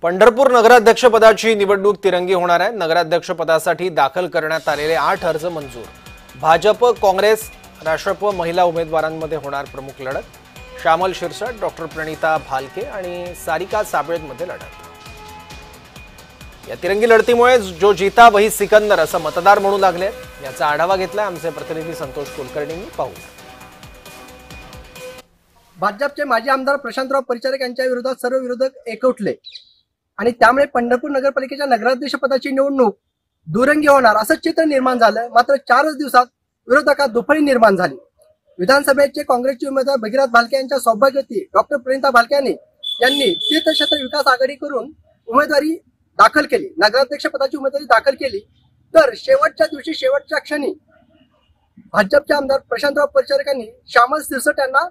पंढरपूर नगराध्यक्षपदाची निवडणूक तिरंगी होणार आहे। नगराध्यक्षपदासाठी दाखल करण्यात आलेले 8 अर्ज मंजूर। भाजप, काँग्रेस, राष्ट्रवादी महिला उमेदवारांमध्ये होणार प्रमुख लढत। श्यामल शिरसाट, डॉक्टर प्रणिता भालके आणि सारिका साबळेमध्ये लढत। या तिरंगी लढतीमुळे जो जीता वही सिकंदर असं मतदार म्हणू लागले। याचा आढावा घेतलाय आमचे प्रतिनिधी संतोष कुलकर्णींनी। पाहू। भाजपचे माजी आमदार प्रशांतराव परिचारक यांच्या विरोधात सर्व विरोधक एकवटले आणि त्यामुळे पंढरपूर नगरपालिकेच्या नगराध्यक्ष पदाची निवडणूक दुरंगी होणार असं चित्र निर्माण झालं। मात्र 4 दिवसात विरोधकात दुफळी निर्माण झाली। विधानसभेचे काँग्रेसचे उमेदवार भगीरथ भालके यांच्या सौभाग्यवती डॉक्टर प्रणिता भालके यांनी तीर्थक्षेत्र विकास आघाडी करून उमेदवारी दाखल केली, नगराध्यक्ष पदाची उमेदवारी दाखल केली। तर शेवटच्या दिवशी शेवटच्या क्षणी भाजपचे आमदार प्रशांतराव परिचारक यांनी श्यामल शिरसाट यांना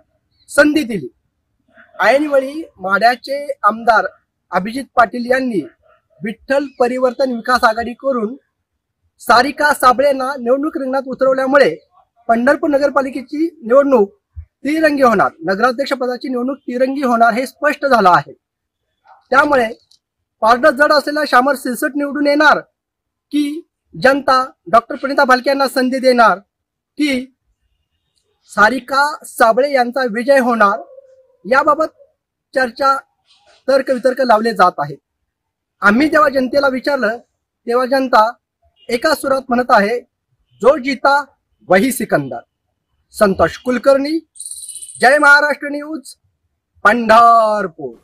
संधी दिली। ऐनवेळी माढ्याचे आमदार अभिजित पाटील यांनी विठ्ठल परिवर्तन विकास आघाडी करून सारिका साबळे यांना निवडणूक रिंगणात उतरवल्यामुळे पंढरपूर नगरपालिकेची निवडणूक तिरंगी होणार, नगराध्यक्ष पदाची निवडणूक तिरंगी होणार हे स्पष्ट झालं आहे। त्यामुळे पारडं जड असलेला श्यामल शिरसाट निवडून येणार की जनता डॉक्टर प्रणिता भालके यांना संधी देणार की सारिका साबळे यांचा विजय होणार, याबाबत चर्चा तर्क वितर्क लावले जात आहेत। आम्ही जेव्हा जनतेला विचारलं तेव्हा जनता एका सुरात म्हणत आहे, जो जीता वही सिकंदर। संतोष कुलकर्णी, जय महाराष्ट्र न्यूज, पंढरपूर।